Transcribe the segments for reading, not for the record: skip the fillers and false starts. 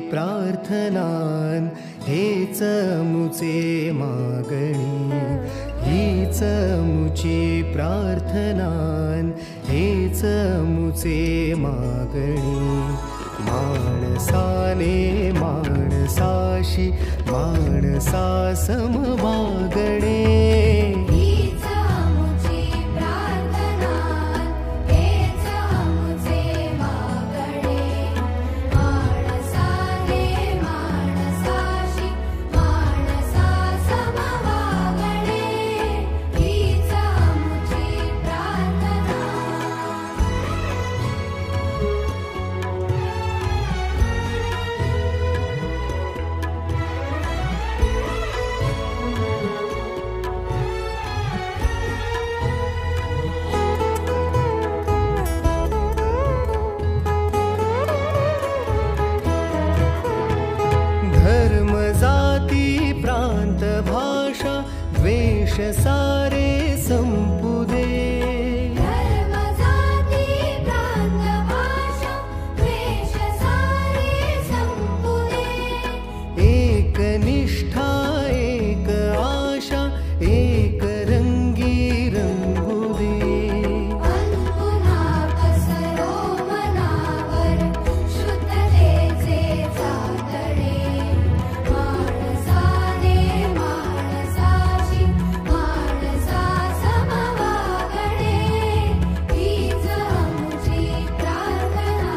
प्रार्थनान हेच मुचे मागणी, हीच मुची प्रार्थनान हेच मुचे मागणी. माणसाने माणसाशी माणसा समवागणे, द्वेष सारे संपुदे. धर्म जाती प्रांत भाषा द्वेष सारे संपुदे. एक निष्ठा एक आशा एक रंगी रंगुदे. अनपुन्हा पसरो मनावर शुद्धतेचे चांदणे. माणसाने माणसाशी माणसा समवागणे, हीच आमची प्रार्थना.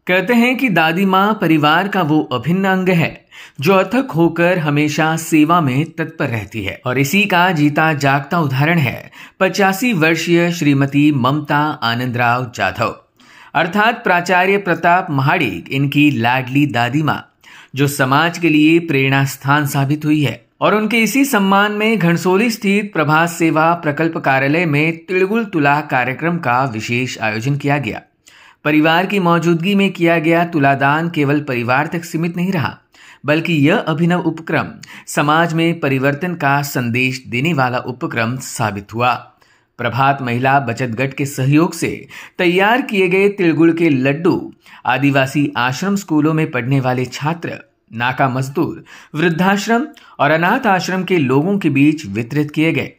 कहते हैं कि दादी माँ परिवार का वो अभिन्न अंग है जो अथक होकर हमेशा सेवा में तत्पर रहती है, और इसी का जीता जागता उदाहरण है 85 वर्षीय श्रीमती ममता आनंदराव जाधव अर्थात प्राचार्य प्रताप महाडिक, इनकी लाडली दादी माँ, जो समाज के लिए प्रेरणा स्थान साबित हुई है. और उनके इसी सम्मान में घनसोली स्थित प्रभात सेवा प्रकल्प कार्यालय में तिलगुल तुला कार्यक्रम का विशेष आयोजन किया गया. परिवार की मौजूदगी में किया गया तुलादान केवल परिवार तक सीमित नहीं रहा, बल्कि यह अभिनव उपक्रम समाज में परिवर्तन का संदेश देने वाला उपक्रम साबित हुआ. प्रभात महिला बचत गट के सहयोग से तैयार किए गए तिलगुड़ के लड्डू आदिवासी आश्रम स्कूलों में पढ़ने वाले छात्र, नाका मजदूर, वृद्धाश्रम और अनाथ आश्रम के लोगों के बीच वितरित किए गए.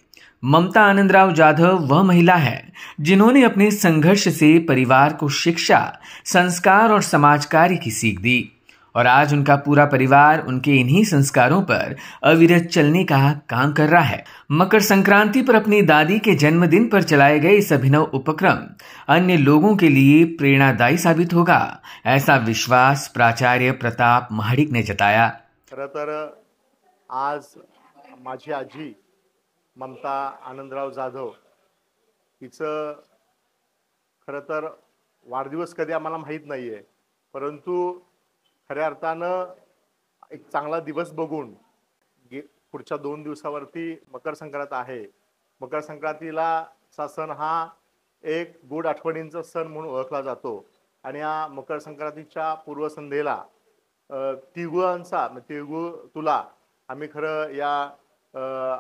ममता आनंदराव जाधव वह महिला है जिन्होंने अपने संघर्ष से परिवार को शिक्षा, संस्कार और समाज कार्य की सीख दी, और आज उनका पूरा परिवार उनके इन्हीं संस्कारों पर अविरत चलने का काम कर रहा है. मकर संक्रांति पर अपनी दादी के जन्मदिन पर चलाए गए इस अभिनव उपक्रम अन्य लोगों के लिए प्रेरणादायी साबित होगा, ऐसा विश्वास प्राचार्य प्रताप महाडिक ने जताया. खरं तर आज माझी आजी ममता आनंदराव जाधव हिचं खरं तर वाढदिवस कधी आम्हाला माहीत नाही आहे, परंतु खऱ्या अर्थानं एक चांगला दिवस बघून पुढच्या 2 दिवसावरती मकर संक्रांत आहे. मकर संक्रांतीला चा सण हा एक गोड आठवणींचा सण म्हणून ओळखला जातो, आणि या मकर संक्रांतीच्या पूर्वसंध्येला तिळगुळ तुला आम्ही खरं या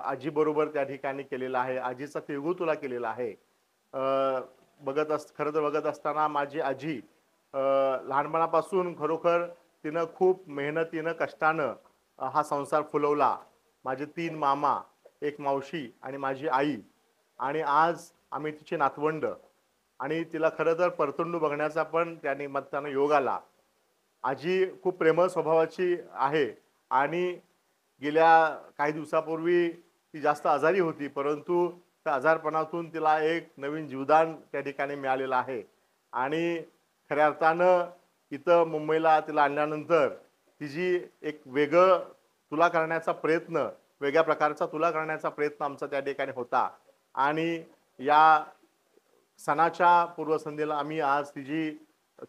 आजी बरोबर त्या ठिकाणी केलेला आहे. आजीचा तिळगुळ तुला केलेला आहे. खरं तर बघत असताना माझी आजी लहानपणापासून खरोखर तिनं खूप मेहनतीनं कष्टानं हा संसार फुलवला. माझे 3 मामा, 1 मावशी आणि माझी आई, आणि आज आम्ही तिचे नातवंड, आणि तिला खरं तर परतुंड बघण्याचा पण त्या निमित्तानं योग आला. आजी खूप प्रेमळ स्वभावाची आहे, आणि गेल्या काही दिवसापूर्वी ती जास्त आजारी होती, परंतु त्या आजारपणातून तिला एक नवीन जीवदान त्या ठिकाणी मिळालेलं आहे. आणि खऱ्या अर्थानं इथं मुंबईला तिला आणल्यानंतर तिची एक वेगळा तुला करण्याचा प्रयत्न आमचा त्या ठिकाणी होता. आणि या सणाच्या पूर्वसंध्येला आम्ही आज तिची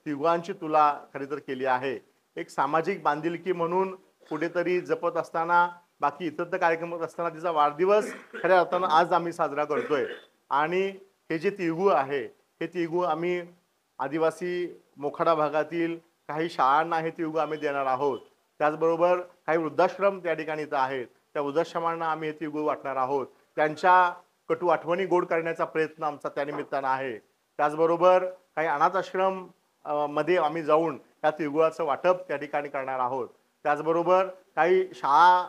तिळगुळांची तुला खरी तर केली आहे. एक सामाजिक बांधिलकी म्हणून कुठेतरी जपत असताना, बाकी इतर कार्यक्रम असताना तिचा वाढदिवस खऱ्या अर्थानं आज आम्ही साजरा करतोय. आणि हे जे तिळगुळ आहे, हे तिळगुळ आम्ही आदिवासी मोखाडा भागातील काही शाळांना हे तिळगुळ आम्ही देणार आहोत. त्याचबरोबर काही वृद्धाश्रम त्या ठिकाणी इथं आहेत, त्या वृद्धाश्रमांना आम्ही हे तिळगुळ वाटणार आहोत. त्यांच्या कटू आठवणी गोड करण्याचा प्रयत्न आमचा त्यानिमित्तानं आहे. त्याचबरोबर काही अनाथ आश्रम मध्ये आम्ही जाऊन या तिळगुळाचं वाटप त्या ठिकाणी करणार आहोत. त्याचबरोबर काही शाळा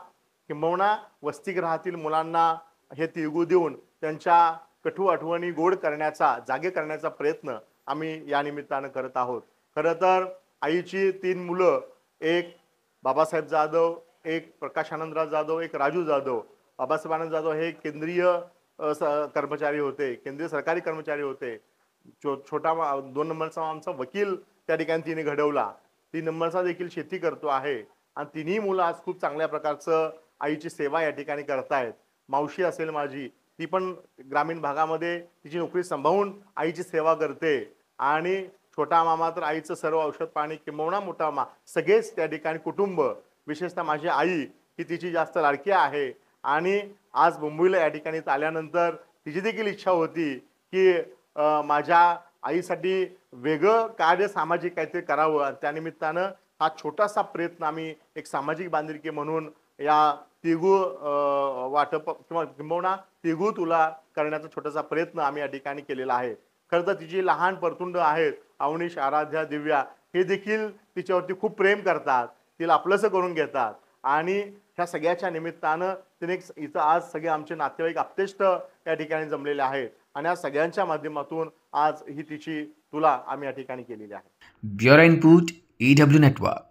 किंबहुना वसतिगृहातील मुलांना हे तिळगुळ देऊन त्यांच्या कटू आठवणी गोड करण्याचा, जागे करण्याचा प्रयत्न आम्ही या निमित्तानं करत आहोत. खरं तर आईची 3 मुलं, एक बाबासाहेब जाधव, एक प्रकाश आनंदराव जाधव, एक राजू जाधव. बाबासाहेब आनंद जाधव हे केंद्रीय कर्मचारी होते, केंद्रीय सरकारी कर्मचारी होते. छोटा 2 नंबरचा आमचा वकील त्या ठिकाणी तिने घडवला. 3 नंबरचा देखील शेती करतो आहे आणि तिन्ही मुलं आज खूप चांगल्या प्रकारचं आईची सेवा या ठिकाणी करतायत. मावशी असेल माझी, ती पण ग्रामीण भागामध्ये तिची नोकरी सांभाळून आईची सेवा करते आणि छोटा मामा तर आईचं सर्व औषध पाणी किंबहुना मोठा मामा सगळेच त्या ठिकाणी कुटुंब, विशेषतः माझी आई ही तिची जास्त लाडकी आहे आणि आज मुंबईला या ठिकाणी आल्यानंतर तिची देखील इच्छा होती की माझ्या आईसाठी वेगळं कार्य सामाजिक काहीतरी करावं आणि त्यानिमित्तानं हा छोटासा प्रयत्न आम्ही एक सामाजिक बांधिलकी म्हणून या तिळगुळ वाटप किंबहुना तिळगुळ तुला करण्याचा छोटासा प्रयत्न आम्ही या ठिकाणी केलेला आहे. खरं तर तिची लहान परतुंड आहेत, अवनीश, आराध्या, दिव्या, हे देखील तिच्यावरती खूप प्रेम करतात, तिला आपलंसं करून घेतात आणि ह्या सगळ्याच्या निमित्तानं तिने इथं आज सगळे आमचे नातेवाईक आप्तेष्ट या ठिकाणी जमलेले आहेत आणि या सगळ्यांच्या माध्यमातून आज ही तिची तुला आम्ही या ठिकाणी केलेली आहे. Bureau input EW network.